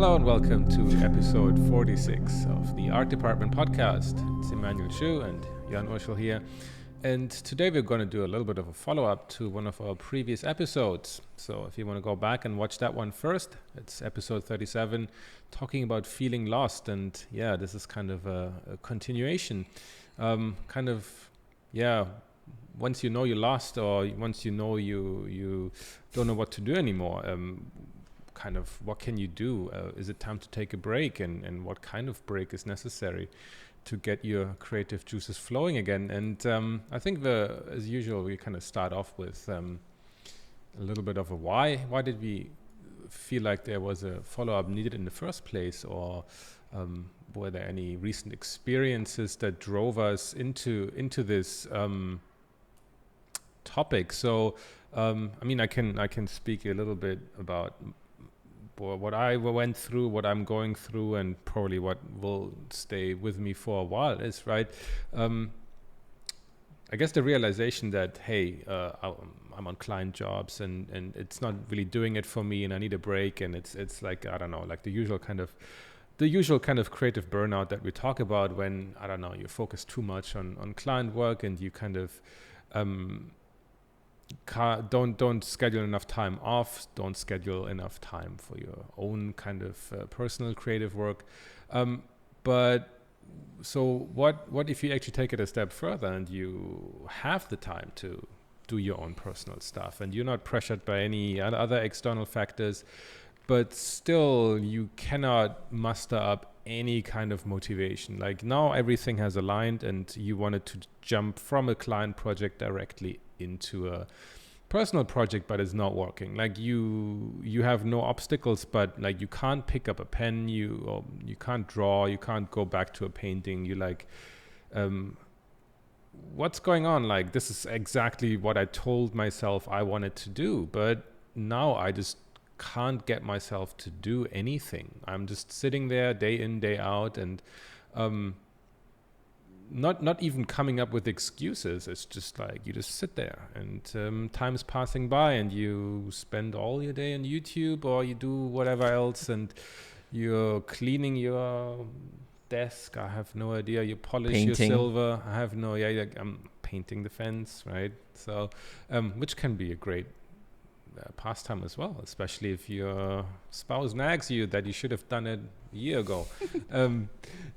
Hello and welcome to episode 46 of the Art Department podcast. It's Emmanuel Shiu and Urschel here. And today we're going to do a little bit of a follow-up to one of our previous episodes. So if you want to go back and watch that one first, it's episode 37, talking about feeling lost. And yeah, this is kind of a continuation. Once you know you're lost, or once you know you don't know what to do anymore, kind of what can you do? Is it time to take a break? And what kind of break is necessary to get your creative juices flowing again? And I think as usual, we kind of start off with a little bit of a why. Why did we feel like there was a follow-up needed in the first place? Or were there any recent experiences that drove us into this topic? So, I can speak a little bit about what I went through, what I'm going through, and probably what will stay with me for a while is, right? I guess the realization that, hey, I'm on client jobs and it's not really doing it for me and I need a break. And it's like, I don't know, like the usual kind of creative burnout that we talk about when, I don't know, you focus too much on client work and you kind of, don't schedule enough time off, don't schedule enough time for your own kind of personal creative work. But so what if you actually take it a step further and you have the time to do your own personal stuff and you're not pressured by any other external factors, but still you cannot muster up any kind of motivation. Like now everything has aligned and you wanted to jump from a client project directly into a personal project, but it's not working. Like you have no obstacles, but like you can't pick up a pen, you can't draw, you can't go back to a painting. You like, what's going on? Like this is exactly what I told myself I wanted to do, but now I just can't get myself to do anything. I'm just sitting there day in, day out, and not even coming up with excuses. It's just like you just sit there and time's passing by and you spend all your day on YouTube or you do whatever else and you're cleaning your desk. I have no idea. You polish your silver. I have no idea. I'm painting the fence, right? So, which can be a great pastime as well, especially if your spouse nags you that you should have done it a year ago.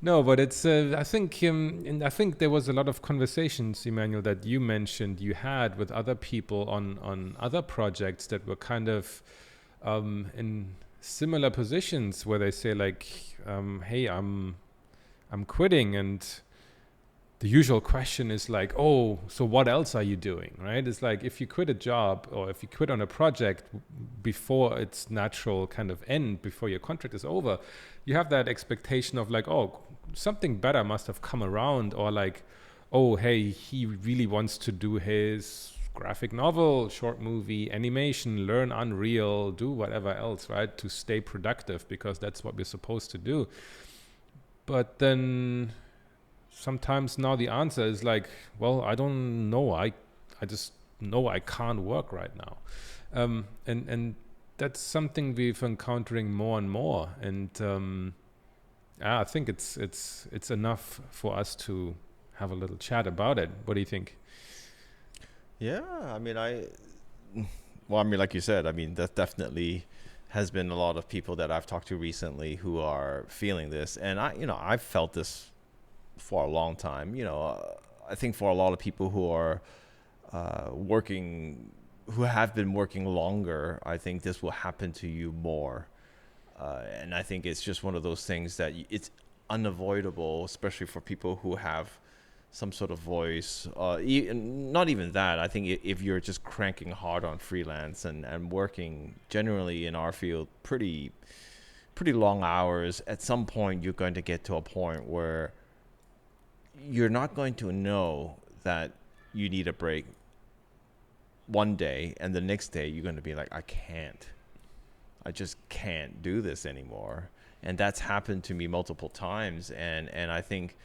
No, but it's I think there was a lot of conversations, Emmanuel, that you mentioned you had with other people on other projects that were kind of in similar positions where they say like, hey, I'm quitting, and the usual question is like, oh, so what else are you doing, right? It's like if you quit a job or if you quit on a project before its natural kind of end, before your contract is over, you have that expectation of like, oh, something better must have come around, or like, oh, hey, he really wants to do his graphic novel, short movie, animation, learn Unreal, do whatever else, right? To stay productive, because that's what we're supposed to do. But then sometimes now the answer is like, well, I don't know. I just know I can't work right now. And that's something we've encountering more and more. And I think it's enough for us to have a little chat about it. What do you think? Yeah, like you said, that definitely has been a lot of people that I've talked to recently who are feeling this. And I've felt this for a long time. I think for a lot of people who are who have been working longer, I think this will happen to you more. And I think it's just one of those things that it's unavoidable, especially for people who have some sort of voice. Not even that. I think if you're just cranking hard on freelance and working generally in our field pretty long hours, at some point you're going to get to a point where you're not going to know that you need a break one day, and the next day you're going to be like, I just can't do this anymore. And that's happened to me multiple times. And I think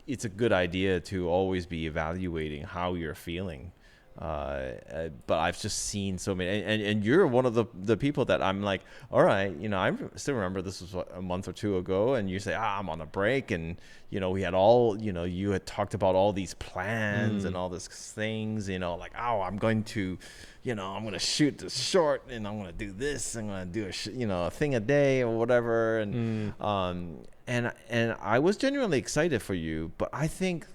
it's a good idea to always be evaluating how you're feeling But I've just seen so many, and you're one of the people that I'm like, all right, I still remember this was a month or two ago, and you say, I'm on a break, and we had all, you had talked about all these plans and all these things, like, I'm going to, I'm going to shoot this short, and I'm going to do this, I'm going to do a thing a day or whatever, and I was genuinely excited for you, but I think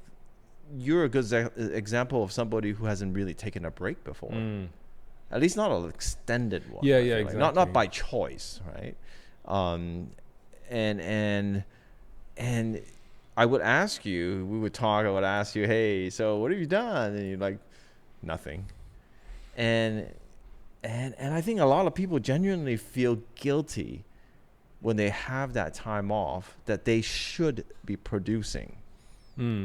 you're a good example of somebody who hasn't really taken a break before. At least not an extended one. Yeah, exactly. Not by choice, right? And I would ask you, we would talk, I would ask you, hey, so what have you done? And you're like, nothing. And I think a lot of people genuinely feel guilty when they have that time off that they should be producing.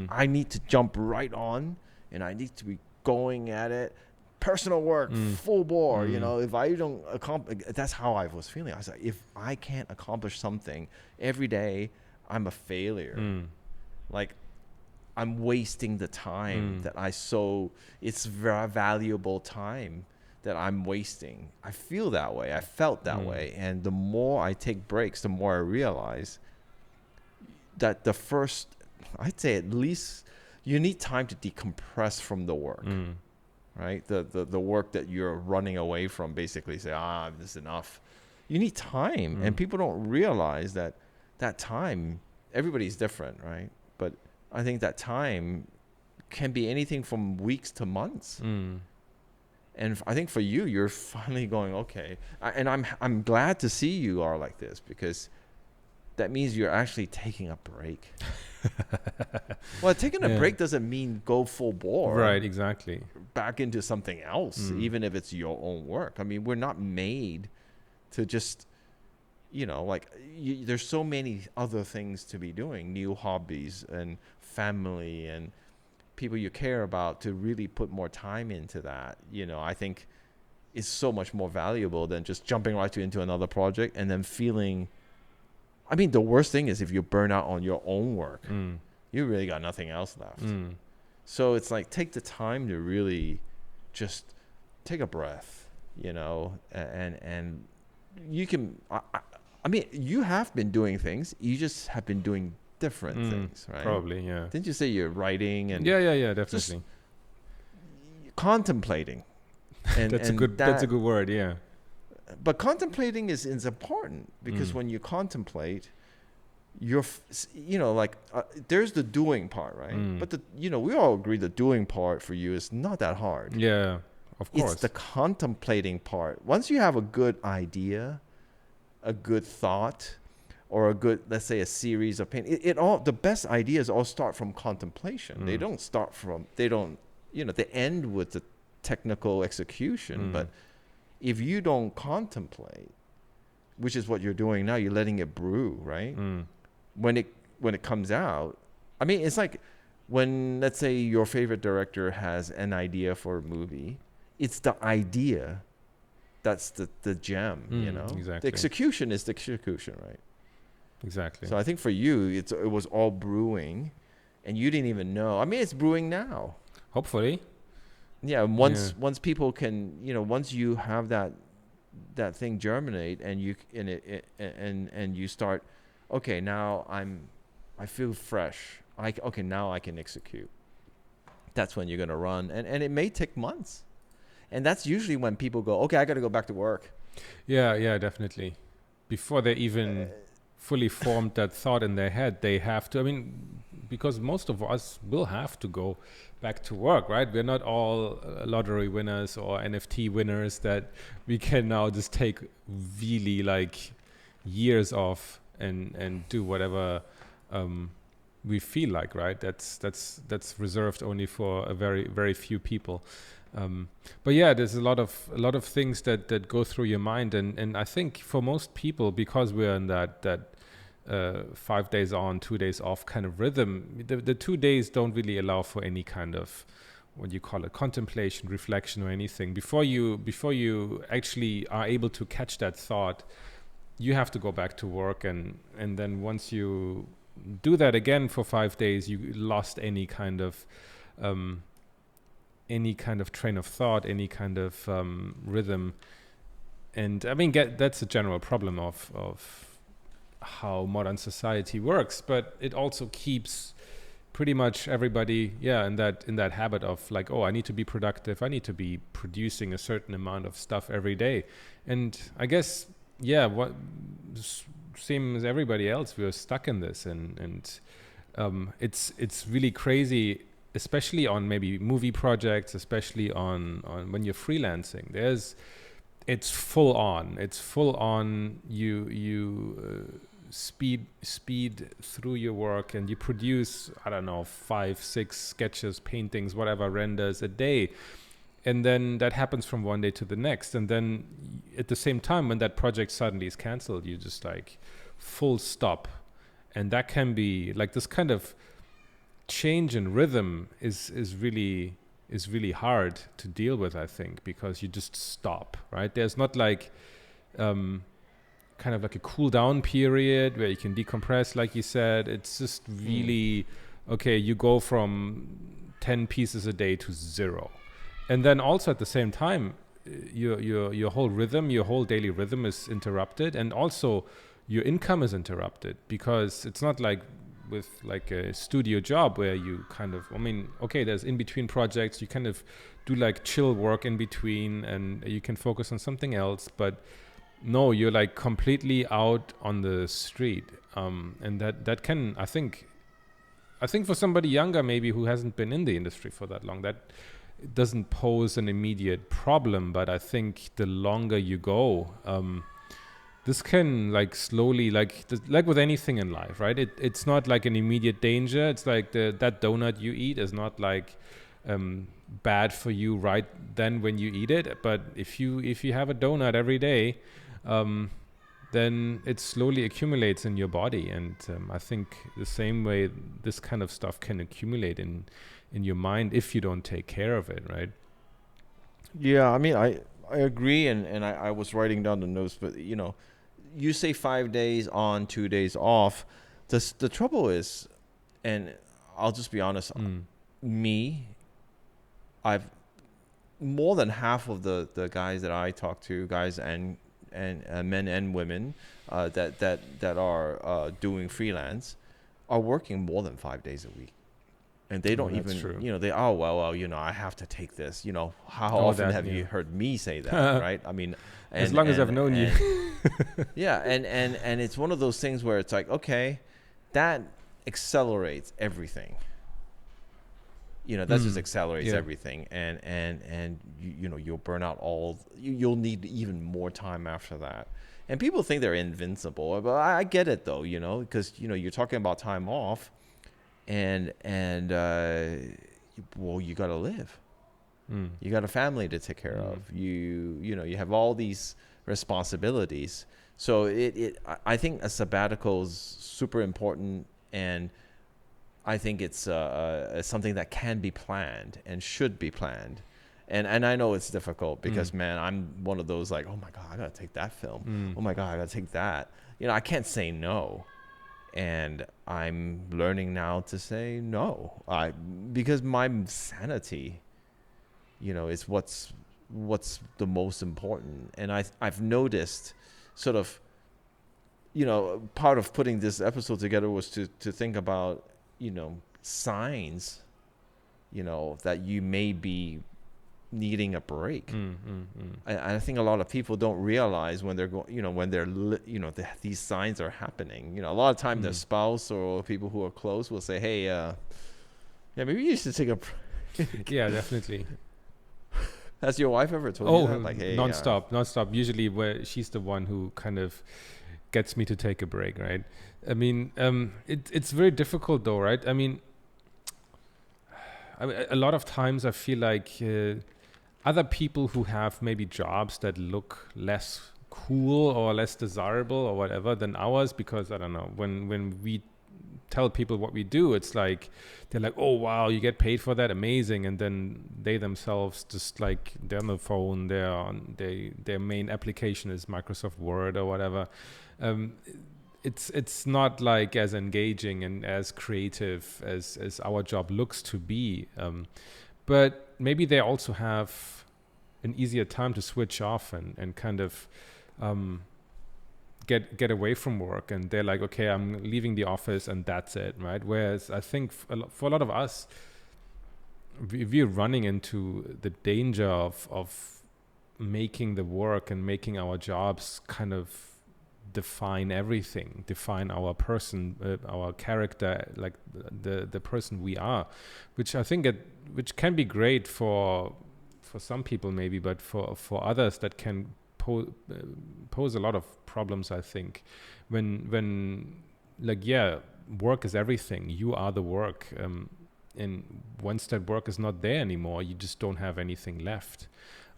I need to jump right on, and I need to be going at it. Personal work, full bore. If I don't accomplish, that's how I was feeling. I was like, if I can't accomplish something every day, I'm a failure. Like, I'm wasting the time that it's very valuable time that I'm wasting. I feel that way. I felt that way. And the more I take breaks, the more I realize that I'd say at least you need time to decompress from the work, right? The work that you're running away from, basically say, this is enough. You need time. And people don't realize that time, everybody's different, right? But I think that time can be anything from weeks to months. And I think for you, you're finally going, okay. And I'm glad to see you are like this, because that means you're actually taking a break. Well, taking a break doesn't mean go full bore. Right, exactly. Back into something else, even if it's your own work. I mean, we're not made to just, there's so many other things to be doing, new hobbies and family and people you care about, to really put more time into that. I think it's so much more valuable than just jumping right into another project and then feeling, I mean, the worst thing is if you burn out on your own work, you really got nothing else left. So it's like, take the time to really just take a breath, and you can, I mean, you have been doing things, you just have been doing different things, right? Probably, yeah. Didn't you say you're writing and yeah, definitely. Contemplating. And that's a good word, yeah. But contemplating is important, because when you contemplate, there's the doing part, right? But we all agree the doing part for you is not that hard. Yeah, of course. It's the contemplating part. Once you have a good idea, a good thought, or a good, let's say, a series of the best ideas all start from contemplation. They don't they end with the technical execution, but if you don't contemplate, which is what you're doing now, you're letting it brew, right? When it comes out, I mean, it's like when, let's say, your favorite director has an idea for a movie, it's the idea that's the gem, Exactly. The execution is the execution, right? Exactly. So I think for you, it was all brewing, and you didn't even know. I mean, it's brewing now. Hopefully. Yeah, once people can, once you have that thing germinate, and you start, okay, now I feel fresh. Now I can execute. That's when you're gonna run, and it may take months, and that's usually when people go, okay, I got to go back to work. Yeah, definitely. Before they even fully formed that thought in their head, they have to. I mean, because most of us will have to go back to work, right? We're not all lottery winners or NFT winners that we can now just take really like years off and do whatever we feel like, right? That's reserved only for a very, very few people. But yeah, there's a lot of things that go through your mind, and I think for most people, because we're in that 5 days on, 2 days off kind of rhythm, the 2 days don't really allow for any kind of, what you call it, contemplation, reflection, or anything. Before you actually are able to catch that thought, you have to go back to work, and then once you do that again for 5 days, you lost any kind of any kind of train of thought, any kind of rhythm. And I mean, that's a general problem of how modern society works, but it also keeps pretty much everybody in that habit of like, oh, I need to be productive, I need to be producing a certain amount of stuff every day. And I guess same as everybody else, we're stuck in this, and it's really crazy, especially on maybe movie projects, especially on when you're freelancing. It's full on. You speed through your work, and you produce, I don't know, 5, 6 sketches, paintings, whatever, renders a day. And then that happens from one day to the next. And then at the same time, when that project suddenly is canceled, you just like full stop. And that can be like this kind of change in rhythm is really hard to deal with, I think, because you just stop, right? There's not like kind of like a cool down period where you can decompress, like you said. It's just really, okay, you go from 10 pieces a day to 0. And then also at the same time, your whole rhythm, your whole daily rhythm is interrupted, and also your income is interrupted, because it's not like with like a studio job where you kind of, I mean, okay, there's in between projects, you kind of do like chill work in between and you can focus on something else, but no, you're like completely out on the street. And that can, I think for somebody younger maybe who hasn't been in the industry for that long, that doesn't pose an immediate problem. But I think the longer you go, this can like slowly, like with anything in life, right? It's not like an immediate danger. It's like that donut you eat is not like bad for you right then when you eat it. But if you have a donut every day, then it slowly accumulates in your body. And I think the same way this kind of stuff can accumulate in your mind if you don't take care of it, right? Yeah, I mean, I agree, and I was writing down the notes, but you say 5 days on, 2 days off. The trouble is, and I'll just be honest, I've more than half of the guys that I talk to, guys and men and women that are doing freelance, are working more than 5 days a week. And they don't even, true. I have to take this. How often have you heard me say that, right? I mean, as long as I've known you. Yeah, and it's one of those things where it's like, okay, that accelerates everything. That just accelerates everything, and you'll burn out you'll need even more time after that. And people think they're invincible, but I get it though, because you're talking about time off. And you got to live. You got a family to take care of. You have all these responsibilities. So I think a sabbatical is super important, and I think it's something that can be planned and should be planned. And I know it's difficult because man, I'm one of those like, oh my God, I gotta take that film. Oh my God, I gotta take that. I can't say no. And I'm learning now to say no, because my sanity, is what's the most important. And I've noticed, sort of, part of putting this episode together was to think about, signs, that you may be needing a break. I think a lot of people don't realize when they're going, when they're these signs are happening. A lot of time their spouse or people who are close will say, hey, maybe you should take a break. Yeah, definitely. Has your wife ever told you that? Like, hey, nonstop. Usually where she's the one who kind of gets me to take a break, right? I mean, it's very difficult though, right? I mean, a lot of times I feel like other people who have maybe jobs that look less cool or less desirable or whatever than ours, because I don't know, when we tell people what we do, it's like they're like, oh wow, you get paid for that, amazing. And then they themselves just like, they're on the phone, their main application is Microsoft Word or whatever. It's not like as engaging and as creative as our job looks to be. but maybe they also have an easier time to switch off and kind of get away from work, and they're like, okay, I'm leaving the office and that's it, right? Whereas I think for a lot of us, we're running into the danger of making the work and making our jobs kind of define everything, define our person, our character, like the person we are, which I think which can be great for some people maybe, but for others that can pose a lot of problems, I think, when like, yeah, work is everything. You are the work. And once that work is not there anymore, you just don't have anything left.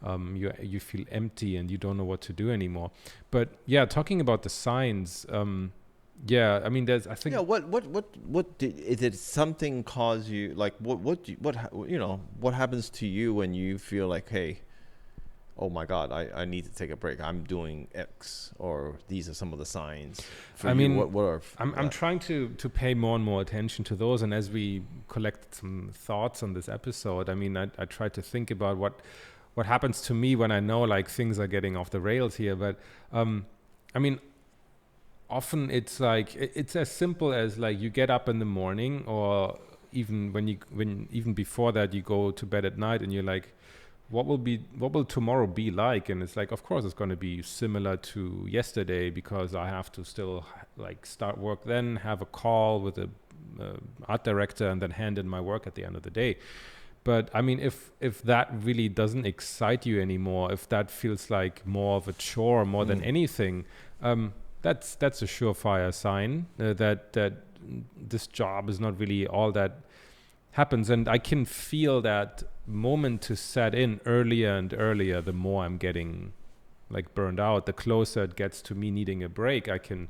You feel empty and you don't know what to do anymore. But yeah, talking about the signs, yeah, I mean, there's, I think, yeah. What did something cause you? Like, what happens to you when you feel like, hey, oh my God, I need to take a break. I'm doing X, or these are some of the signs. For I you, mean, what are I'm trying to pay more and more attention to those. And as we collect some thoughts on this episode, I mean, I try to think about what happens to me when I know like things are getting off the rails here. But I mean, often it's like it's as simple as like you get up in the morning, or even before that you go to bed at night, and you're like, what will tomorrow be like? And it's like, of course it's going to be similar to yesterday, because I have to still like start work, then have a call with a art director, and then hand in my work at the end of the day. But I mean, if that really doesn't excite you anymore, if that feels like more of a chore more than anything, that's a surefire sign that this job is not really all that happens. And I can feel that moment to set in earlier and earlier. The more I'm getting like burned out, the closer it gets to me needing a break. I can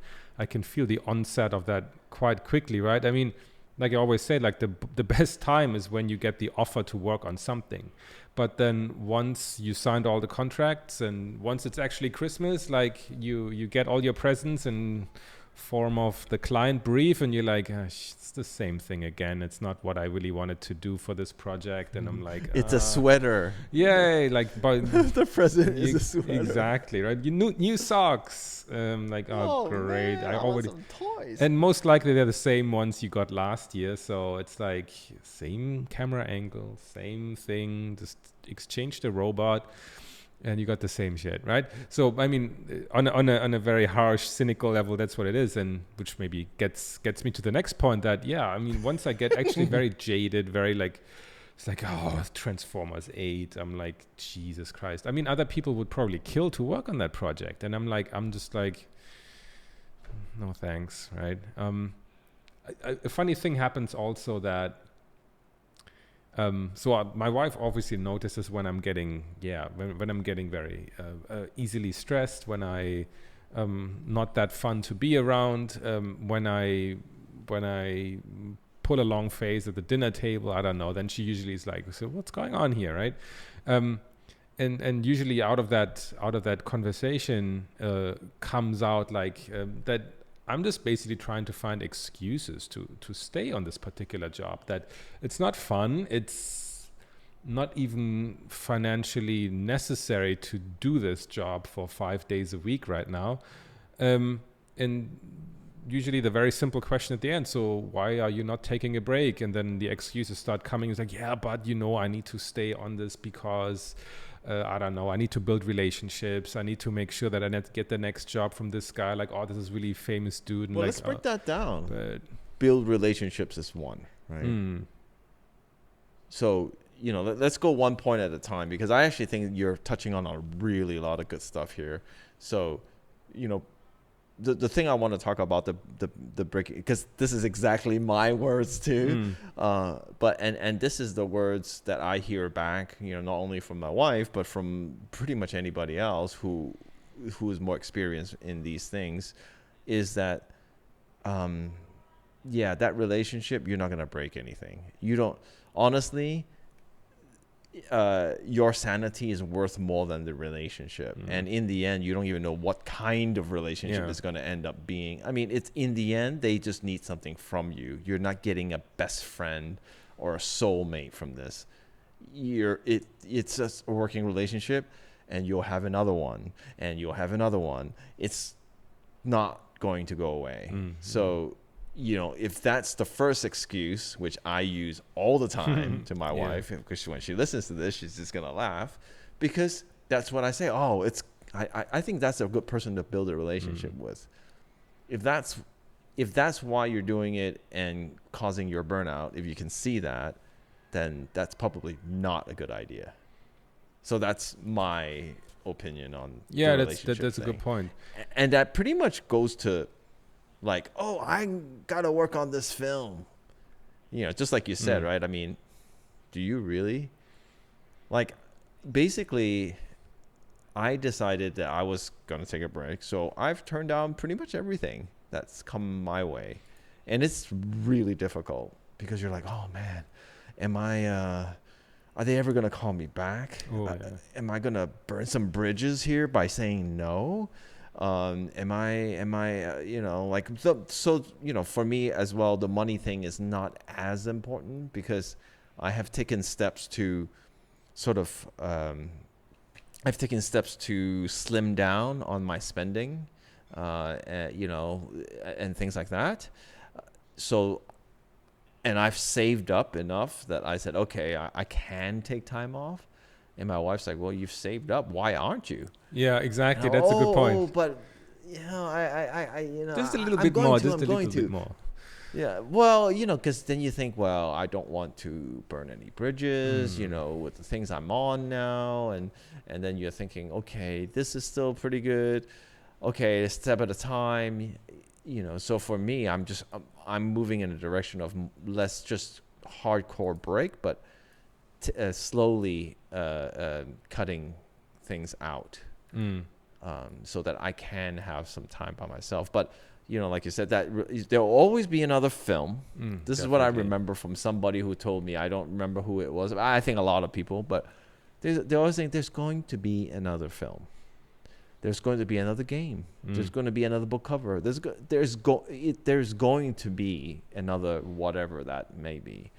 feel the onset of that quite quickly, right? I mean, like I always say, like the best time is when you get the offer to work on something. But then once you signed all the contracts, and once it's actually Christmas, like you get all your presents in form of the client brief, and you're like, it's the same thing again. It's not what I really wanted to do for this project. And I'm like, it's a sweater. Yay, like, but the present is a sweater. Exactly, right? You new socks. Like, oh great. Man, I already want some toys. And most likely they're the same ones you got last year. So it's like same camera angle, same thing, just exchange the robot, and you got the same shit, right? So I mean, on a very harsh, cynical level, that's what it is, and which maybe gets me to the next point. That I mean, once I get actually very jaded, very like, it's like, oh, Transformers 8. I'm like, Jesus Christ. I mean, other people would probably kill to work on that project, and I'm just like, no thanks, right? A funny thing happens also that. So my wife obviously notices when I'm getting, when I'm getting very easily stressed, when I not that fun to be around, when I pull a long face at the dinner table, I don't know. Then she usually is like, "So what's going on here, right?" And usually out of that conversation comes out like that. I'm just basically trying to find excuses to stay on this particular job, that it's not fun. It's not even financially necessary to do this job for 5 days a week right now. And usually the very simple question at the end, so why are you not taking a break? And then the excuses start coming. It's like, yeah, but I need to stay on this because I don't know, I need to build relationships. I need to make sure that I get the next job from this guy. Like, oh, this is really famous dude. And well, like, let's break that down. Build relationships is one, right? So, let's go one point at a time, because I actually think you're touching on a lot of good stuff here. So, the thing I want to talk about, the breaking, because this is exactly my words too. But this is the words that I hear back, not only from my wife, but from pretty much anybody else who is more experienced in these things, is that, that relationship, you're not going to break anything. You don't, honestly, your sanity is worth more than the relationship. And in the end, you don't even know what kind of relationship is going to end up being. I mean, it's in the end, they just need something from you. You're not getting a best friend or a soulmate from this. it's a working relationship, and you'll have another one, and you'll have another one. It's not going to go away. So, if that's the first excuse, which I use all the time to my wife, because when she listens to this, she's just gonna laugh, because that's what I say. Oh, I think that's a good person to build a relationship with. If that's why you're doing it and causing your burnout, if you can see that, then that's probably not a good idea. So that's my opinion on the relationship that's a thing. good point. And that pretty much goes to like, oh, I gotta work on this film. Just like you said, right? I mean, do you really? Like, basically, I decided that I was gonna take a break, so I've turned down pretty much everything that's come my way. And it's really difficult because you're like, oh man, are they ever going to call me back? Am I going to burn some bridges here by saying no? Am I like, so, for me as well, the money thing is not as important, because I have taken steps to sort of, I've taken steps to slim down on my spending, and things like that. So, and I've saved up enough that I said, okay, I can take time off. And my wife's like, well, you've saved up. Why aren't you? Yeah, exactly. That's a good point. Oh, but Just a little bit more. Just a little bit more. Yeah, well, because then you think, well, I don't want to burn any bridges, with the things I'm on now, and then you're thinking, okay, this is still pretty good. Okay, a step at a time. So for me, I'm moving in a direction of less just hardcore break, but slowly cutting things out, so that I can have some time by myself. But like you said, that there'll always be another film. This is what I remember from somebody who told me. I don't remember who it was. I think a lot of people, but they always think there's going to be another film. There's going to be another game. There's going to be another book cover. There's going to be another whatever that may be.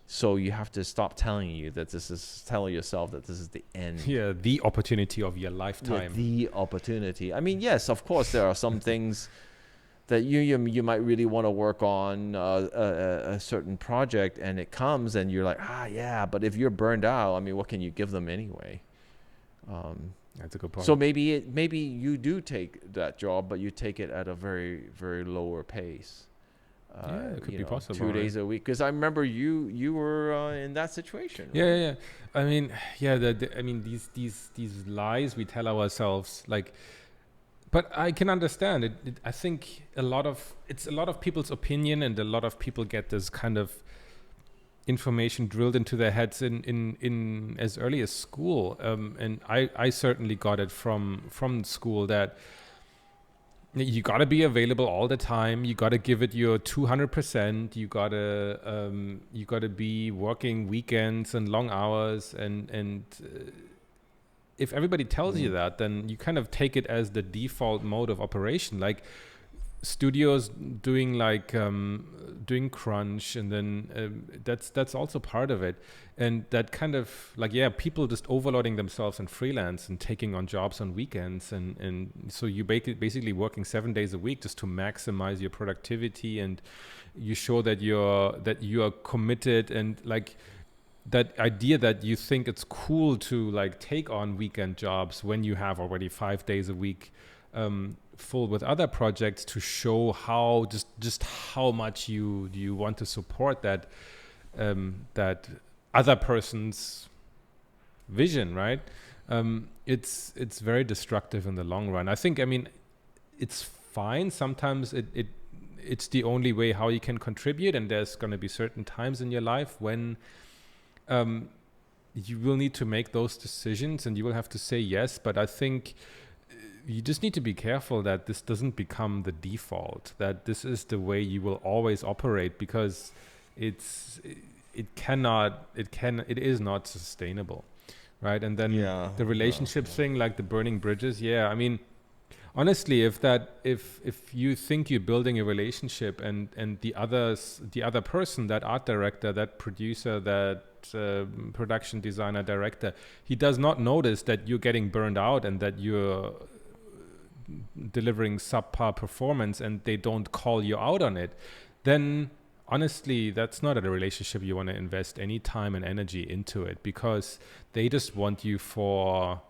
So you have to stop telling yourself that this is the end. Yeah, the opportunity of your lifetime. Yeah, the opportunity. I mean, yes, of course, there are some things that you might really want to work on, a certain project, and it comes and you're like, yeah, but if you're burned out, I mean, what can you give them anyway? That's a good point. So maybe you do take that job, but you take it at a very, very lower pace. It could be possible. 2 days a week. Because I remember you were in that situation. Right? Yeah. I mean, these lies we tell ourselves, like, but I can understand it. I think it's a lot of people's opinion, and a lot of people get this kind of information drilled into their heads in as early as school, and I certainly got it from school, that you got to be available all the time. You got to give it your 200%. You got to be working weekends and long hours, and if everybody tells you that, then you kind of take it as the default mode of operation. Like studios doing doing crunch, and then that's also part of it, and that kind of people just overloading themselves in freelance and taking on jobs on weekends, and so you basically working 7 days a week just to maximize your productivity, and you show that you are committed, and like that idea that you think it's cool to like take on weekend jobs when you have already 5 days a week full with other projects, to show how just how much you want to support that other person's vision, right? It's very destructive in the long run. I think, it's fine. Sometimes it's the only way how you can contribute, and there's going to be certain times in your life when you will need to make those decisions, and you will have to say yes. But I think you just need to be careful that this doesn't become the default, that this is the way you will always operate, because it is not sustainable, right? And then the relationship thing, like the burning bridges. Yeah, I mean, honestly, if you think you're building a relationship, and the other person, that art director, that producer, that production designer, director, he does not notice that you're getting burned out and that you're delivering subpar performance, and they don't call you out on it, then honestly, that's not a relationship you want to invest any time and energy into it, because they just want you for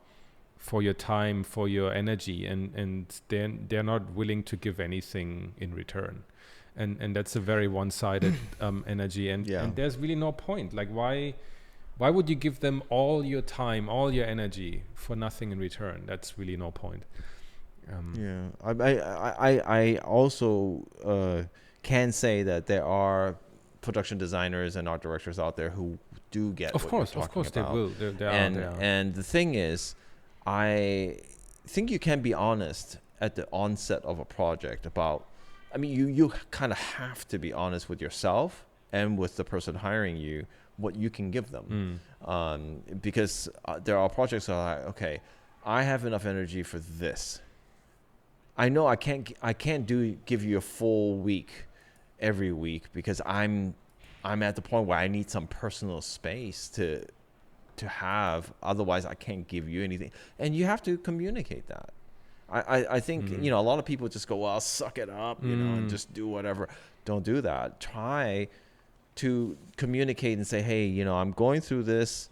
your time, for your energy, and they're not willing to give anything in return. And that's a very one-sided energy, and there's really no point. Like, why would you give them all your time, all your energy for nothing in return? That's really no point. I also can say that there are production designers and art directors out there who do get of course they will. And the thing is, I think you can be honest at the onset of a project about, I mean, you kind of have to be honest with yourself and with the person hiring you, what you can give them. Because there are projects that are like, okay, I have enough energy for this. I know I can't give you a full week every week, because I'm at the point where I need some personal space to have, otherwise I can't give you anything. And you have to communicate that. I think, a lot of people just go, well, suck it up, and just do whatever. Don't do that. Try to communicate and say, hey, I'm going through this.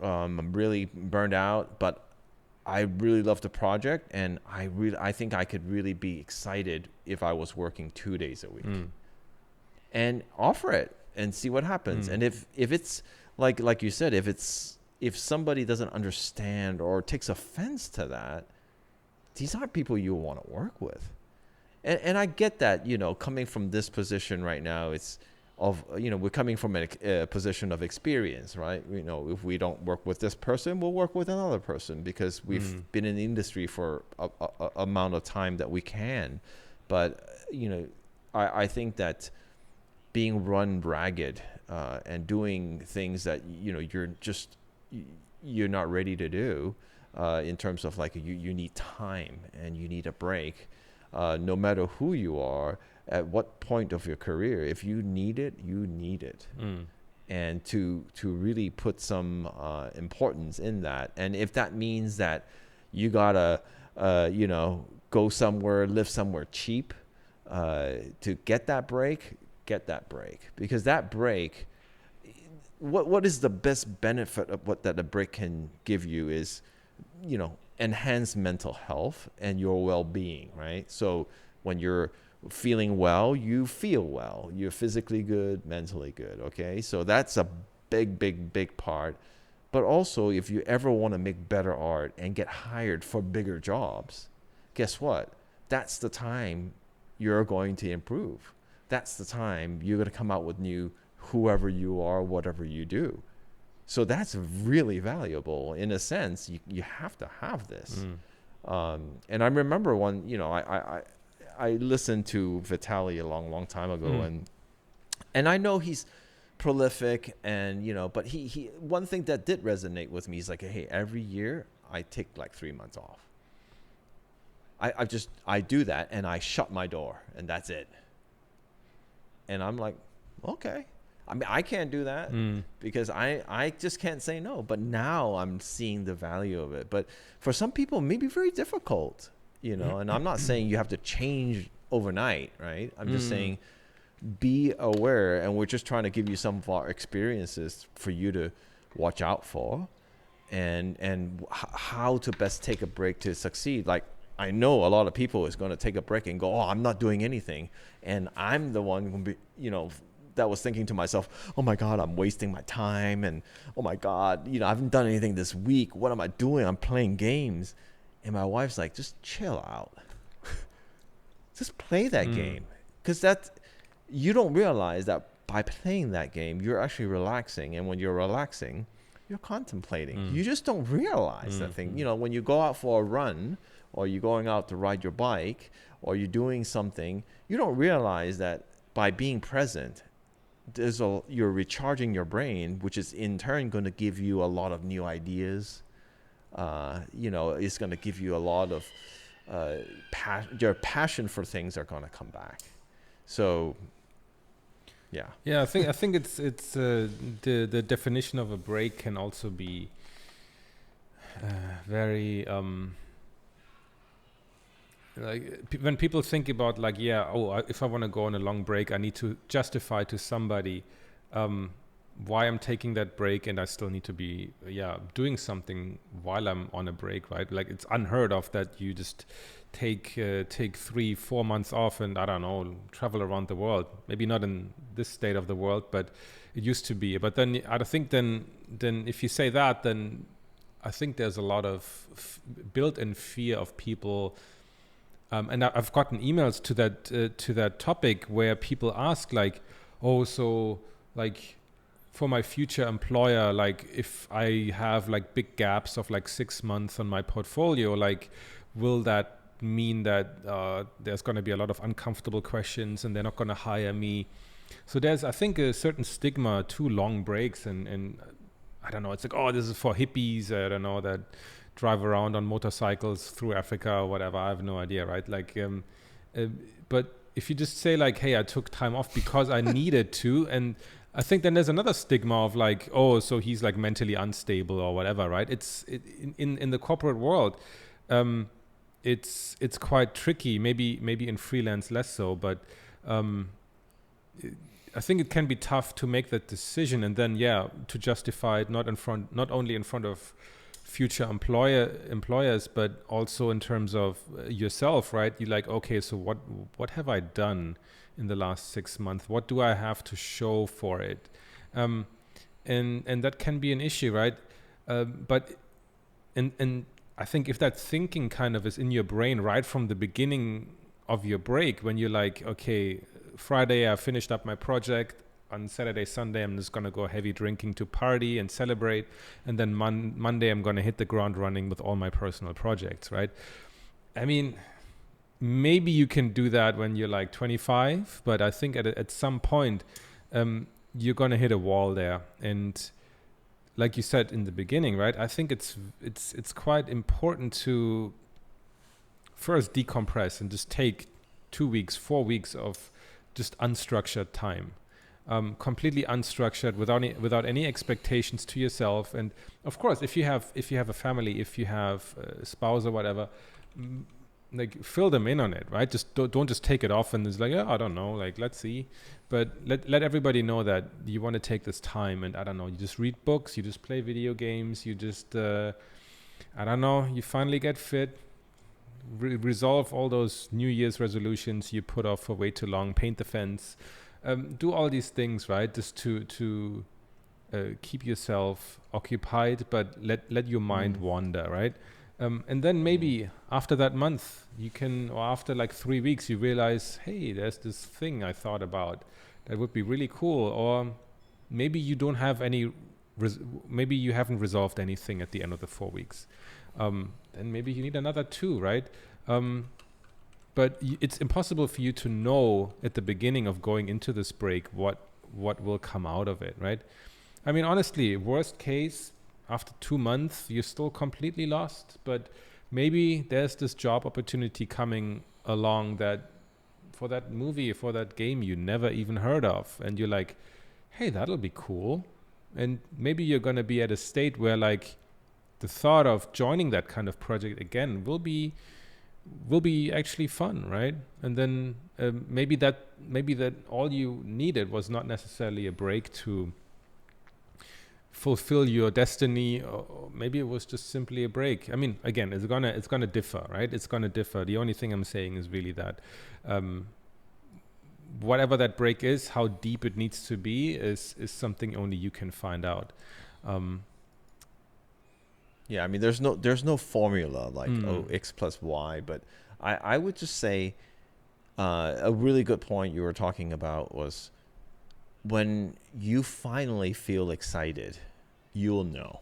I'm really burned out, but I really love the project, and I think I could really be excited if I was working 2 days a week. And offer it and see what happens. And if it's like you said, if somebody doesn't understand or takes offense to that, these aren't people you want to work with. And I get that, coming from this position right now, we're coming from a position of experience, right? If we don't work with this person, we'll work with another person, because we've been in the industry for a amount of time that we can. But, I think that being run ragged and doing things that, you're not ready to do, in terms of like you need time and you need a break, no matter who you are, at what point of your career. If you need it, you need it. And to really put some importance in that. And if that means that you gotta go somewhere, live somewhere cheap to get that break, because that break, what is the best benefit of what that a break can give you is, enhance mental health and your well-being, right? So when you're feeling well, you feel well. You're physically good, mentally good, okay? So that's a big part. But also, if you ever want to make better art and get hired for bigger jobs, guess what? That's the time you're going to improve. That's the time you're going to come out with new, whoever you are, whatever you do. So that's really valuable. In a sense, you have to have this. And I remember one, I listened to Vitaly a long time ago, and I know he's prolific, and but he one thing that did resonate with me is like, hey, every year I take like 3 months off. I do that, and I shut my door, and that's it. And I'm like, okay. I mean, I can't do that because I just can't say no. But now I'm seeing the value of it. But for some people, it may be very difficult, and I'm not saying you have to change overnight, right? I'm just saying be aware, and we're just trying to give you some of our experiences for you to watch out for, and how to best take a break to succeed. Like, I know a lot of people is going to take a break and go, oh, I'm not doing anything. And I'm the one going to be, that was thinking to myself, oh my God, I'm wasting my time. And oh my God, I haven't done anything this week. What am I doing? I'm playing games. And my wife's like, just chill out. Just play that game. Because you don't realize that by playing that game, you're actually relaxing. And when you're relaxing, you're contemplating. You just don't realize that thing. When you go out for a run, or you're going out to ride your bike, or you're doing something, you don't realize that by being present, you're recharging your brain, which is in turn going to give you a lot of new ideas. It's going to give you a lot of your passion for things are going to come back. So, Yeah, I think it's the definition of a break can also be very like when people think about like if I want to go on a long break, I need to justify to somebody why I'm taking that break, and I still need to be doing something while I'm on a break, right? Like it's unheard of that you just take 3-4 months off and I don't know, travel around the world. Maybe not in this state of the world, but it used to be. But then I think then if you say that, then I think there's a lot of built-in fear of people. And I've gotten emails to that topic where people ask like, oh, so like for my future employer, like if I have like big gaps of like 6 months on my portfolio, like will that mean that there's going to be a lot of uncomfortable questions and they're not going to hire me? So there's, I think, a certain stigma to long breaks, and I don't know, it's like, oh, this is for hippies, I don't know, that drive around on motorcycles through Africa or whatever. I have no idea, right? Like, but if you just say like, hey, I took time off because I needed to, and I think then there's another stigma of like, oh, so he's like mentally unstable or whatever, right? In the corporate world, it's quite tricky. Maybe in freelance less so, but I think it can be tough to make that decision and then to justify it not only in front of future employers, but also in terms of yourself, right? You're like, okay, so what have I done in the last 6 months? What do I have to show for it? And that can be an issue, right? But I think if that thinking kind of is in your brain right from the beginning of your break, when you're like, okay, Friday I finished up my project, on Saturday, Sunday, I'm just going to go heavy drinking to party and celebrate. And then Monday, I'm going to hit the ground running with all my personal projects, right? I mean, maybe you can do that when you're like 25, but I think at some point, you're going to hit a wall there. And like you said in the beginning, right? I think it's quite important to first decompress and just take 2 weeks, 4 weeks of just unstructured time. Completely unstructured, without any expectations to yourself. And of course, if you have a family, if you have a spouse or whatever, like fill them in on it, right? Just don't just take it off and it's like, I don't know, like let's see. But let everybody know that you want to take this time, and I don't know, you just read books, you just play video games, you just I don't know, you finally get fit, resolve all those New Year's resolutions you put off for way too long, paint the fence. Do all these things, right? Just to keep yourself occupied, but let your mind wander, right? And then maybe after that month, you can, or after like 3 weeks, you realize, hey, there's this thing I thought about that would be really cool. Or maybe you don't have any, maybe you haven't resolved anything at the end of the 4 weeks. Then maybe you need another 2, right? But it's impossible for you to know at the beginning of going into this break what will come out of it, right? I mean, honestly, worst case, after 2 months, you're still completely lost. But maybe there's this job opportunity coming along that for that movie, for that game you never even heard of. And you're like, hey, that'll be cool. And maybe you're going to be at a state where like the thought of joining that kind of project again will be actually fun, right? And then maybe that all you needed was not necessarily a break to fulfill your destiny, or maybe it was just simply a break. I mean, again, it's gonna differ, right? It's gonna differ. The only thing I'm saying is really that whatever that break is, how deep it needs to be is something only you can find out. Yeah, I mean, there's no formula like X plus Y, but I would just say a really good point you were talking about was when you finally feel excited, you'll know.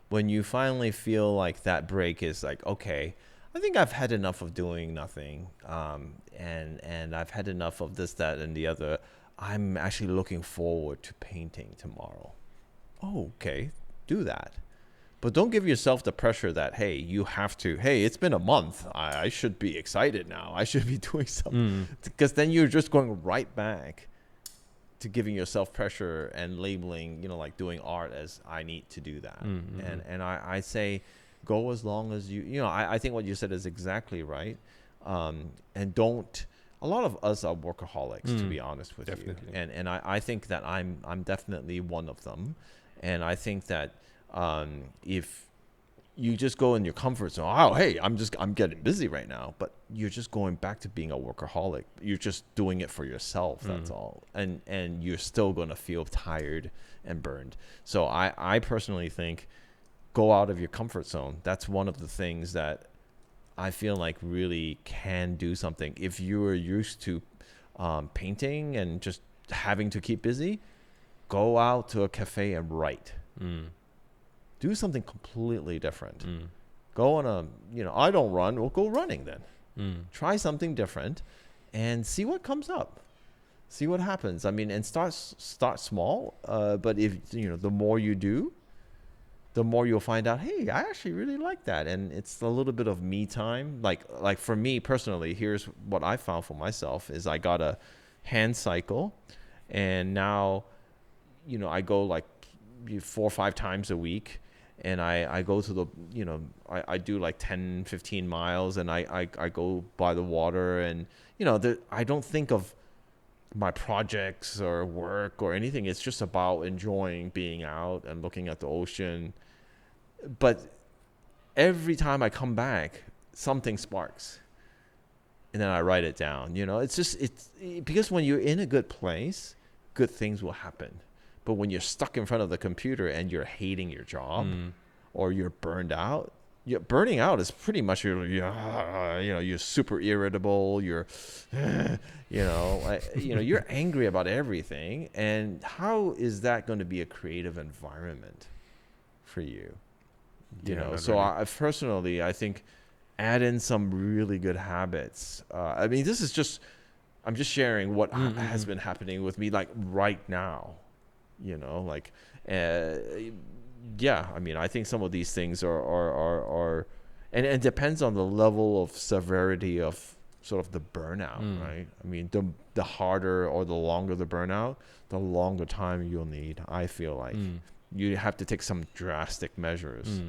When you finally feel like that break is like, okay, I think I've had enough of doing nothing, and I've had enough of this, that, and the other. I'm actually looking forward to painting tomorrow. Oh, okay, do that. But don't give yourself the pressure that, hey, you have to, hey, it's been a month. I should be excited now. I should be doing something. Because then you're just going right back to giving yourself pressure and labeling, like doing art as I need to do that. And I say go as long as I think what you said is exactly right. And don't, a lot of us are workaholics, to be honest with you. And I think that I'm definitely one of them. And I think that if you just go in your comfort zone, oh, hey, I'm getting busy right now, but you're just going back to being a workaholic. You're just doing it for yourself. That's all. And you're still going to feel tired and burned. So I personally think go out of your comfort zone. That's one of the things that I feel like really can do something. If you are used to painting and just having to keep busy, go out to a cafe and write. Do something completely different. Go on I don't run. Well, go running then. Try something different and see what comes up. See what happens. I mean, and start small. But if, the more you do, the more you'll find out, hey, I actually really like that. And it's a little bit of me time. Like for me personally, here's what I found for myself is I got a hand cycle, and now, I go like 4 or 5 times a week. And I go to the, I do like 10, 15 miles, and I go by the water, and, I don't think of my projects or work or anything. It's just about enjoying being out and looking at the ocean. But every time I come back, something sparks, and then I write it down. It's because when you're in a good place, good things will happen. But when you're stuck in front of the computer and you're hating your job or you're burned out, burning out is pretty much you're super irritable. You're, you're angry about everything. And how is that going to be a creative environment for you? So really. I personally, I think add in some really good habits. I mean, I'm just sharing what has been happening with me like right now. I mean, I think some of these things are and it depends on the level of severity of sort of the burnout, right? I mean, the harder or the longer the burnout, the longer time you'll need. I feel like you have to take some drastic measures.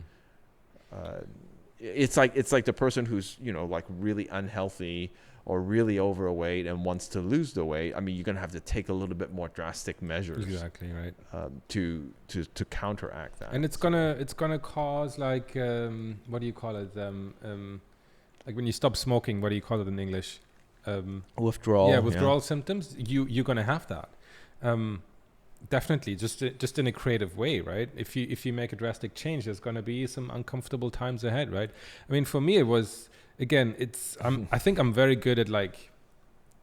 It's like the person who's like really unhealthy or really overweight and wants to lose the weight. I mean, you're gonna have to take a little bit more drastic measures. Exactly right. To counteract that. And it's gonna cause like what do you call it? Like when you stop smoking, what do you call it in English? Withdrawal. Yeah, withdrawal symptoms. You're gonna have that. Definitely, just in a creative way, right? If you make a drastic change, there's gonna be some uncomfortable times ahead, right? I mean, for me, it was. Again, I think I'm very good at like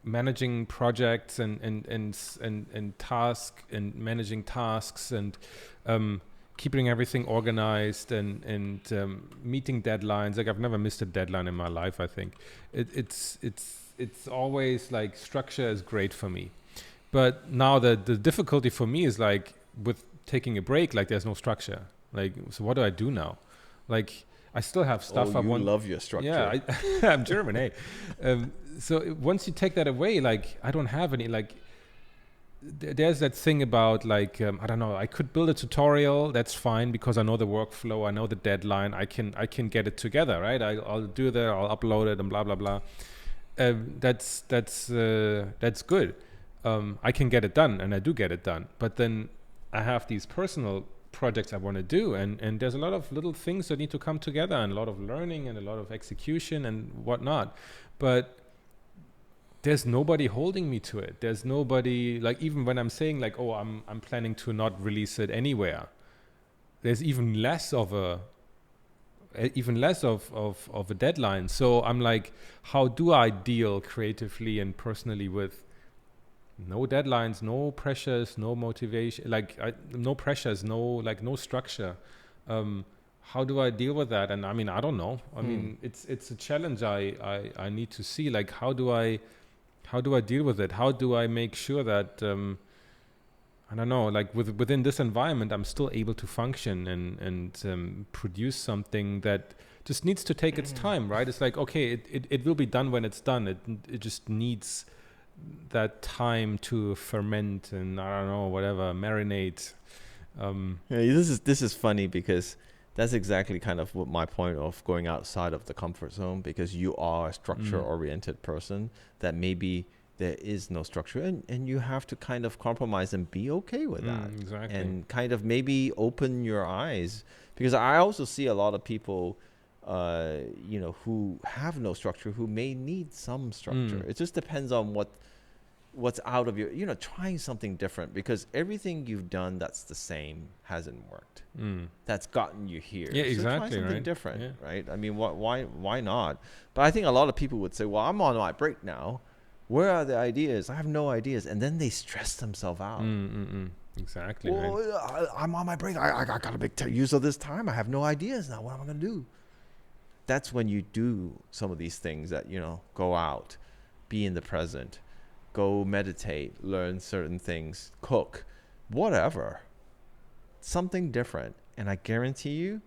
managing projects and tasks and managing tasks and keeping everything organized and meeting deadlines. Like I've never missed a deadline in my life. I think it's always like structure is great for me. But now the difficulty for me is like with taking a break. Like there's no structure. Like so, what do I do now? Like. I still have stuff I want. Love your structure. Yeah, I'm German, hey. So once you take that away, like I don't have any, like there's that thing about like, I don't know, I could build a tutorial, that's fine because I know the workflow, I know the deadline, I can get it together, right? I'll do that, I'll upload it and blah, blah, blah. That's good. I can get it done and I do get it done. But then I have these personal projects I want to do and there's a lot of little things that need to come together and a lot of learning and a lot of execution and whatnot, but there's nobody holding me to it. There's nobody, like even when I'm saying like, oh, I'm planning to not release it anywhere, there's even less of a deadline. So I'm like, how do I deal creatively and personally with no deadlines, no pressures, no motivation, no pressures, no structure. How do I deal with that? And I mean, I don't know. I mean, it's a challenge. I need to see like how do I deal with it? How do I make sure that I don't know, like within this environment, I'm still able to function and produce something that just needs to take its time, right? It's like okay, it will be done when it's done. It just needs that time to ferment and I don't know, whatever, marinate. Yeah, this is funny because that's exactly kind of what my point of going outside of the comfort zone, because you are a structure-oriented person that maybe there is no structure, and you have to kind of compromise and be okay with that. Exactly. And kind of maybe open your eyes, because I also see a lot of people, who have no structure, who may need some structure. It just depends on what's out of your, trying something different, because everything you've done that's the same hasn't worked. That's gotten you here. Yeah, so exactly. try something Right? different, Yeah. right? I mean, why not? But I think a lot of people would say, well, I'm on my break now. Where are the ideas? I have no ideas. And then they stress themselves out. Exactly. Well, right? I'm on my break. I got to make use of this time. I have no ideas now. What am I going to do? That's when you do some of these things that, go out, be in the present, go meditate, learn certain things, cook, whatever, something different. And I guarantee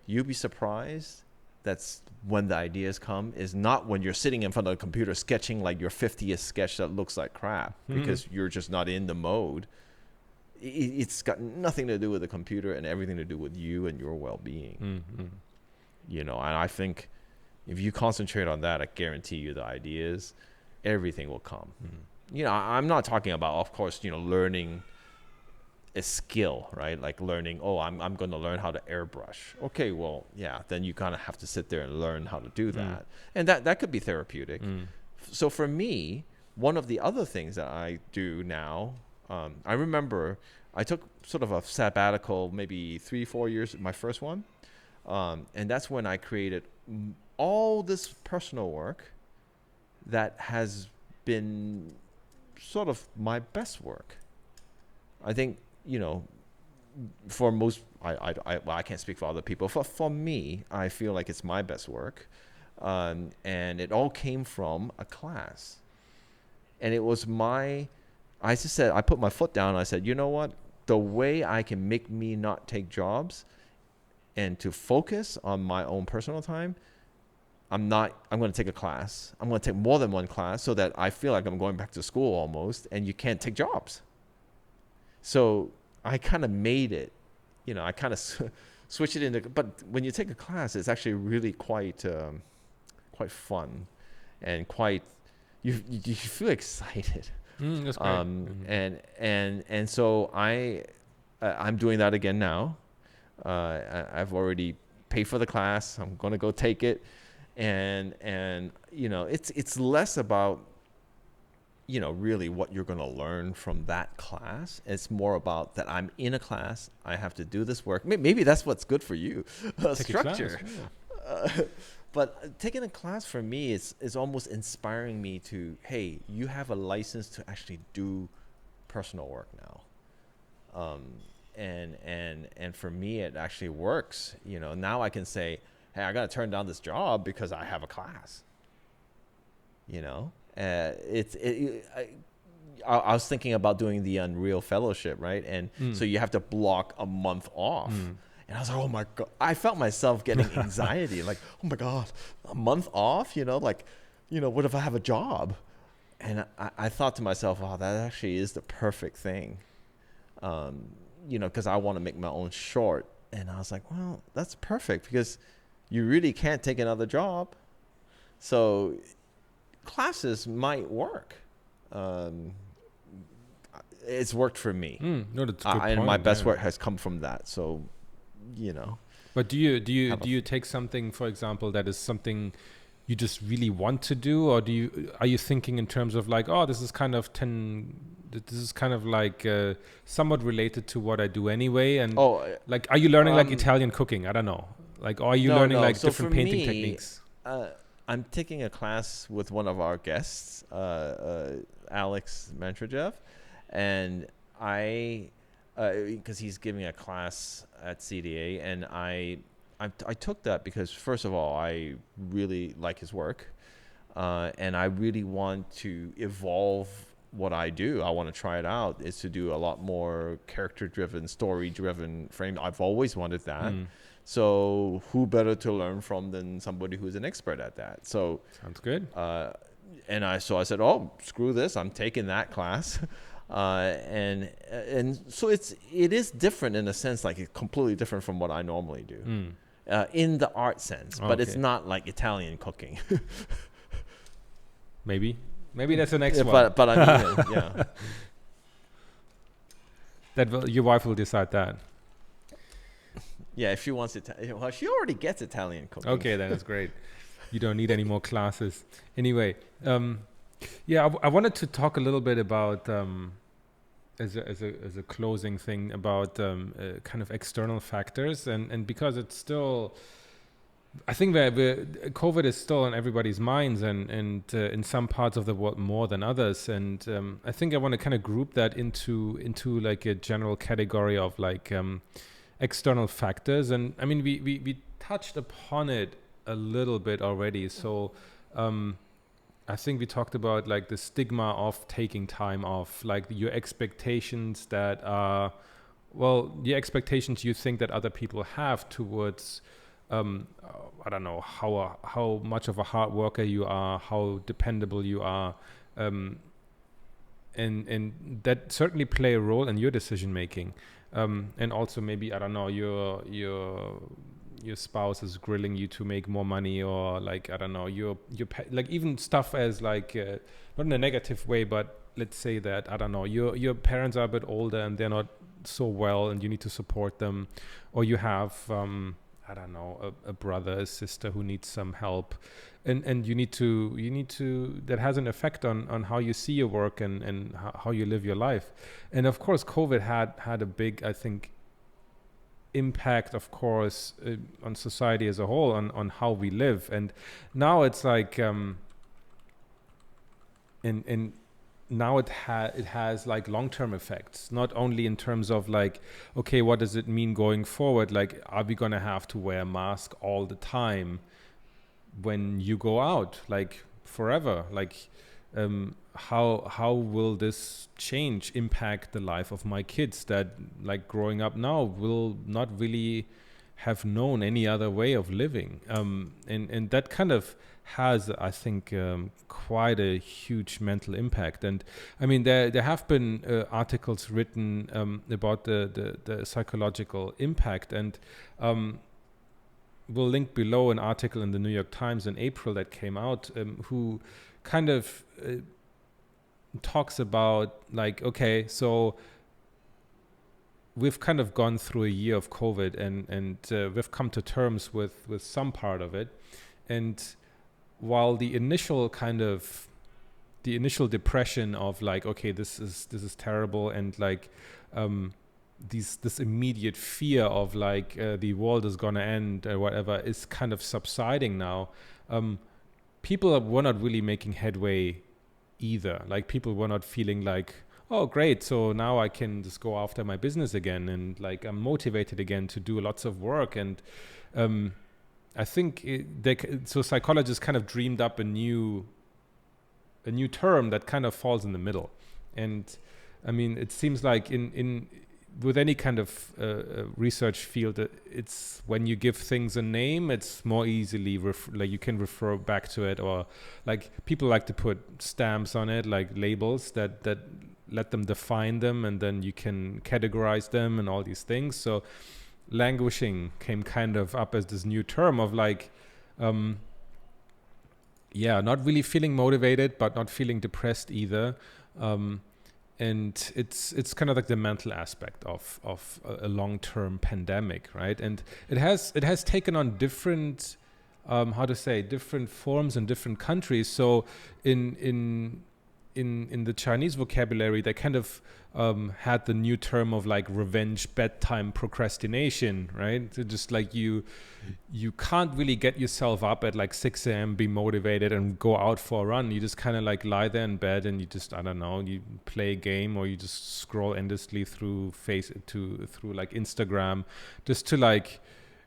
you'll be surprised. That's when the ideas come, is not when you're sitting in front of the computer sketching like your 50th sketch that looks like crap because you're just not in the mode. It's got nothing to do with the computer and everything to do with you and your well-being. And I think if you concentrate on that, I guarantee you the ideas, everything will come. I'm not talking about, of course, learning a skill, right? Like learning, I'm going to learn how to airbrush. Okay, well, yeah, then you kind of have to sit there and learn how to do that. And that could be therapeutic. So for me, one of the other things that I do now, I remember I took sort of a sabbatical, maybe 3-4 years, my first one. And that's when I created all this personal work that has been sort of my best work. I think, for most, I can't speak for other people. For me, I feel like it's my best work. And it all came from a class. And it was I just said, I put my foot down and I said, you know what? The way I can make me not take jobs and to focus on my own personal time, I'm going to take a class. I'm going to take more than one class so that I feel like I'm going back to school almost, and you can't take jobs. So I kind of made it, I kind of switch it into, but when you take a class, it's actually really quite fun and quite, you feel excited. That's great. And so I'm doing that again now. I've already paid for the class. I'm going to go take it. And it's less about, really what you're going to learn from that class. It's more about that I'm in a class. I have to do this work. Maybe that's what's good for you, structure. But taking a class for me is almost inspiring me to, hey, you have a license to actually do personal work now. And for me, it actually works. Now I can say, hey, I got to turn down this job because I have a class. I was thinking about doing the Unreal Fellowship, right? And so you have to block a month off. And I was like, oh my God, I felt myself getting anxiety. Like, oh my God, a month off, what if I have a job? And I thought to myself, wow, that actually is the perfect thing. Because I want to make my own short. And I was like, well, that's perfect because you really can't take another job. So classes might work. It's worked for me. No, that's a good and point, my best work has come from that. So, But do you take something, for example, that is something you just really want to do, or are you thinking in terms of like, oh, this is kind of like somewhat related to what I do anyway, and like, are you learning like Italian cooking? I don't know, like, or are you learning like so different painting techniques? I'm taking a class with one of our guests, Alex Mantrajev, and because he's giving a class at CDA, and I took that because, first of all, I really like his work, and I really want to evolve what I do. I want to try it out. Is to do a lot more character-driven, story-driven frame. I've always wanted that. So who better to learn from than somebody who's an expert at that? So sounds good. I said, oh, screw this, I'm taking that class. And so it is different in a sense, like it's completely different from what I normally do in the art sense, but it's not like Italian cooking. Maybe that's the next one. But I mean, yeah. Your wife will decide that. Yeah, if she wants it, well, she already gets Italian cooking. Okay, then it's great. You don't need any more classes. Anyway, I wanted to talk a little bit about as a closing thing about kind of external factors, and because it's still, I think that COVID is still on everybody's minds, and in some parts of the world more than others, and I think I want to kind of group that into like a general category of like external factors. And I mean, we touched upon it a little bit already. So I think we talked about like the stigma of taking time off, like your expectations that are, well, the expectations you think that other people have towards, I don't know, how much of a hard worker you are, how dependable you are, and that certainly play a role in your decision making. And also maybe, I don't know, your spouse is grilling you to make more money, or like, I don't know, like even stuff as like, not in a negative way, but let's say that, I don't know, your parents are a bit older and they're not so well and you need to support them, or you have, I don't know, a brother, a sister who needs some help, and you need to that has an effect on how you see your work and how you live your life. And of course COVID had a big, I think, impact, of course, on society as a whole, on how we live. And now it's like and now it has like long-term effects, not only in terms of like, okay, what does it mean going forward, like, are we gonna have to wear a mask all the time when you go out, like forever? Like how will this change impact the life of my kids that, like, growing up now will not really have known any other way of living, and that kind of has, I think, quite a huge mental impact. And I mean, there have been articles written about the psychological impact, and we'll link below an article in the New York Times in April that came out, who kind of talks about like, okay, so we've kind of gone through a year of COVID, and we've come to terms with some part of it. And while the initial depression of like, okay, this is terrible, and like this immediate fear of like the world is gonna end or whatever is kind of subsiding now, people were not really making headway either. Like, people were not feeling like, oh great, so now I can just go after my business again, and like I'm motivated again to do lots of work. And I think so psychologists kind of dreamed up a new term that kind of falls in the middle. And I mean, it seems like in with any kind of research field, it's when you give things a name, it's more easily like you can refer back to it, or like people like to put stamps on it, like labels that let them define them, and then you can categorize them and all these things. So languishing came kind of up as this new term of like, not really feeling motivated, but not feeling depressed either. And it's kind of like the mental aspect of a long-term pandemic, right? And it has taken on different different forms in different countries. So in the Chinese vocabulary, they kind of had the new term of like revenge bedtime procrastination, right? So just like you can't really get yourself up at like 6 a.m., be motivated and go out for a run. You just kind of like lie there in bed and you just, I don't know, you play a game, or you just scroll endlessly through like Instagram, just to like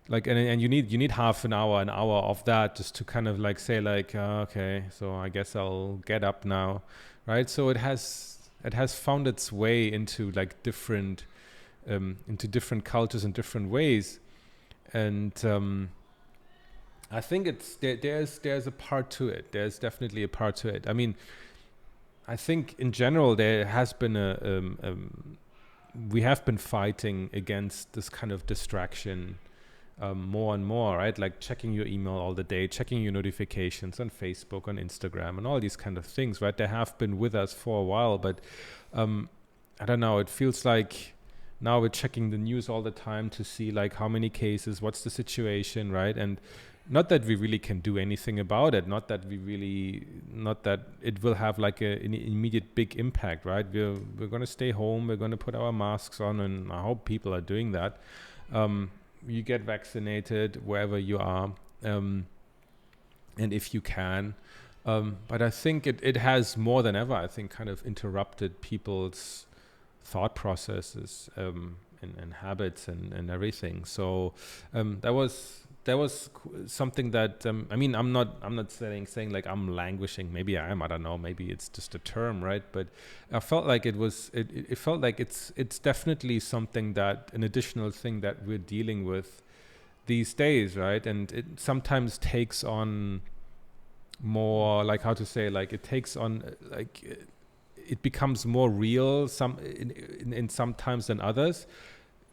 and you need half an hour of that just to kind of like say like, okay, so I guess I'll get up now, right? So it has found its way into like different cultures in different ways. And I think there's a part to it. There's definitely a part to it. I mean, I think in general there has been we have been fighting against this kind of distraction more and more, right? Like checking your email all the day, checking your notifications on Facebook, on Instagram, and all these kind of things, right? They have been with us for a while, but I don't know. It feels like now we're checking the news all the time to see like how many cases, what's the situation, right? And not that we really can do anything about it. Not that it will have like an immediate big impact, right? We're going to stay home. We're going to put our masks on, and I hope people are doing that. You get vaccinated wherever you are, and if you can. But I think it has more than ever, I think, kind of interrupted people's thought processes and habits and everything. So that was something that I mean, I'm not saying like I'm languishing. Maybe I am. I don't know. Maybe it's just a term, right? But I felt like it felt like it's definitely something, that an additional thing that we're dealing with these days, right? And it sometimes takes on more, like, how to say, like it takes on like it becomes more real in some times than others.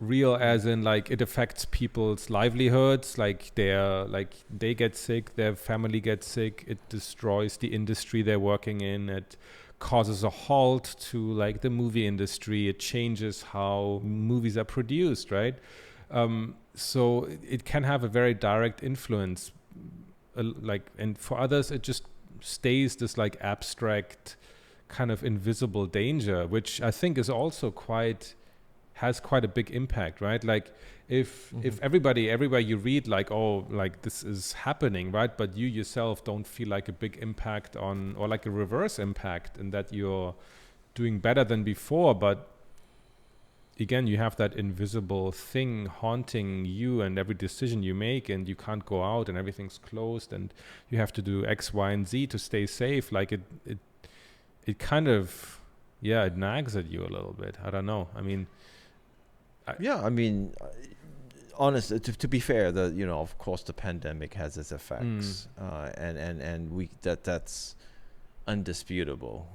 Real as in like it affects people's livelihoods, like they get sick, their family gets sick, it destroys the industry they're working in, it causes a halt to like the movie industry, it changes how movies are produced, right? So it can have a very direct influence, and for others it just stays this like abstract kind of invisible danger, which I think is also has quite a big impact, right? Like if everybody everywhere you read like, oh, like this is happening, right? But you yourself don't feel like a big impact on, or like a reverse impact, in that you're doing better than before, but again, you have that invisible thing haunting you and every decision you make, and you can't go out and everything's closed and you have to do X, Y, and Z to stay safe. Like it kind of, yeah, it nags at you a little bit. I don't know. I mean, I mean, honestly, to be fair, of course the pandemic has its effects, and that's undisputable.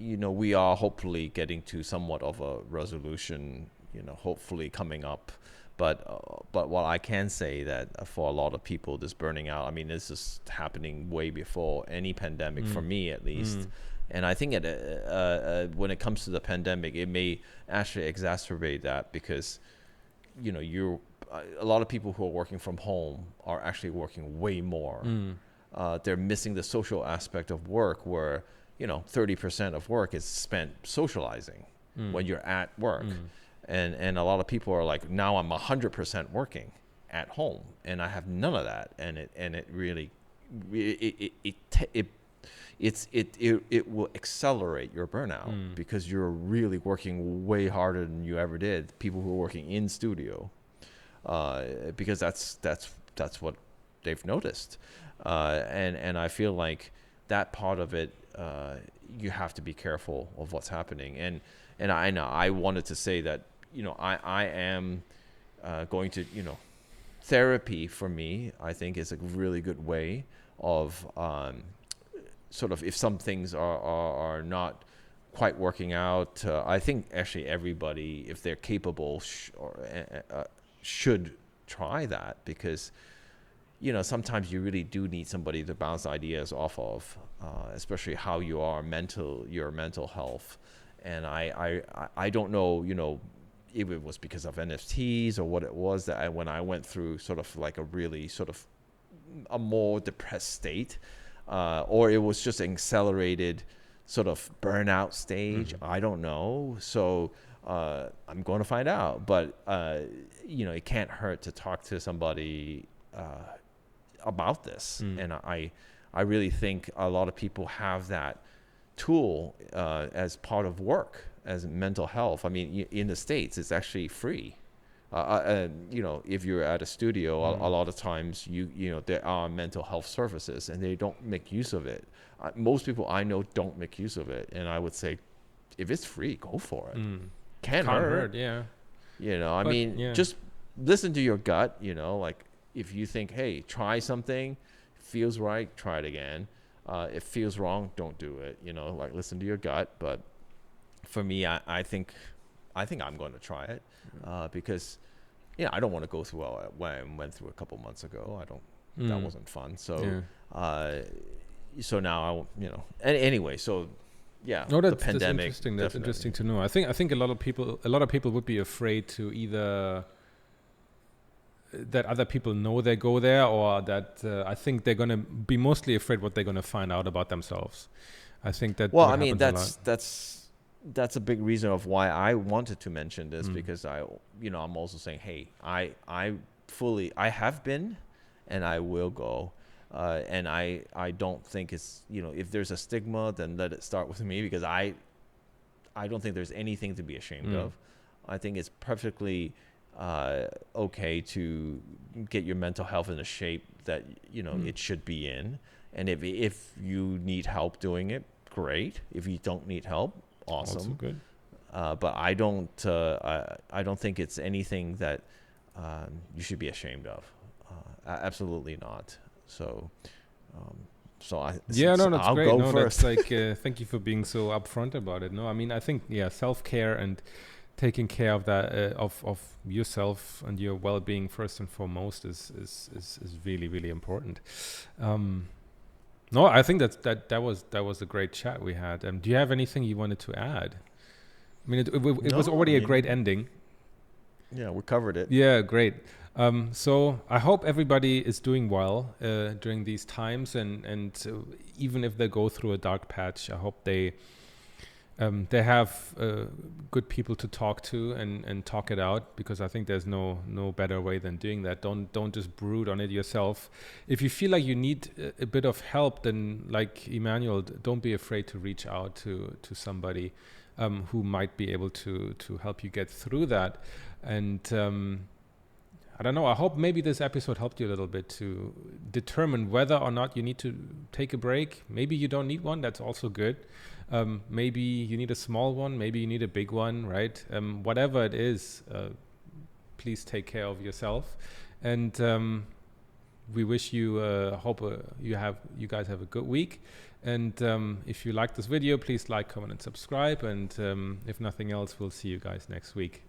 We are hopefully getting to somewhat of a resolution, hopefully coming up. But what I can say that for a lot of people, this burning out, I mean, this is happening way before any pandemic, for me at least. And I think when it comes to the pandemic, it may actually exacerbate that, because, a lot of people who are working from home are actually working way more. They're missing the social aspect of work, where 30% of work is spent socializing when you're at work, and a lot of people are like, now I'm 100% working at home, and I have none of that, and it really it will accelerate your burnout, because you're really working way harder than you ever did. People who are working in studio, because that's what they've noticed. And I feel like that part of it, you have to be careful of what's happening. And I know I wanted to say that, I am going to, therapy for me, I think, is a really good way of sort of, if some things are not quite working out. I think actually everybody, if they're capable, should try that, because sometimes you really do need somebody to bounce ideas off of, especially how your mental health. And I don't know, if it was because of NFTs or what it was, that when I went through sort of like a really sort of a more depressed state, or it was just an accelerated sort of burnout stage. I don't know. So I'm going to find out. But, it can't hurt to talk to somebody about this. And I really think a lot of people have that tool as part of work, as mental health. I mean, in the States, it's actually free. If you're at a studio, a lot of times there are mental health services, and they don't make use of it. Most people I know don't make use of it, and I would say, if it's free, go for it. Can't hurt. Yeah. I mean, just listen to your gut. Like, if you think, hey, try something, feels right, try it again. If feels wrong, don't do it. Like listen to your gut. But for me, I think I'm going to try it because I don't want to go through what I went through a couple months ago. That wasn't fun. So so now anyway. So yeah, No, the that's pandemic. interesting. That's definitely. interesting to know. I think a lot of people would be afraid to either that other people know they go there, or that I think they're gonna be mostly afraid what they're gonna find out about themselves. I think that. Well, what I mean happens a lot. that's a big reason of why I wanted to mention this, Mm. because I'm also saying, hey, I have been, and I will go, and I don't think it's if there's a stigma, then let it start with me, because I don't think there's anything to be ashamed of. I think it's perfectly okay to get your mental health in a shape that it should be in, and if you need help doing it, great. If you don't need help, awesome. Also good. But I don't think it's anything that you should be ashamed of. Absolutely not. So That's I'll great. go No, first. that's like thank you for being so upfront about it. No, I mean I think self-care and taking care of that of yourself and your well-being first and foremost is really, really important. No, I think that was a great chat we had. Do you have anything you wanted to add? I mean, it was already a great ending. Yeah, we covered it. Yeah, great. So I hope everybody is doing well during these times, and even if they go through a dark patch, I hope they have good people to talk to and talk it out, because I think there's no better way than doing that. Don't just brood on it yourself. If you feel like you need a bit of help, then like Emmanuel, don't be afraid to reach out to somebody who might be able to help you get through that. And I don't know, I hope maybe this episode helped you a little bit to determine whether or not you need to take a break. Maybe you don't need one, that's also good. Maybe you need a small one, maybe you need a big one, right? Whatever it is, please take care of yourself. And we wish you, hope you guys have a good week. And if you like this video, please like, comment, and subscribe. And if nothing else, we'll see you guys next week.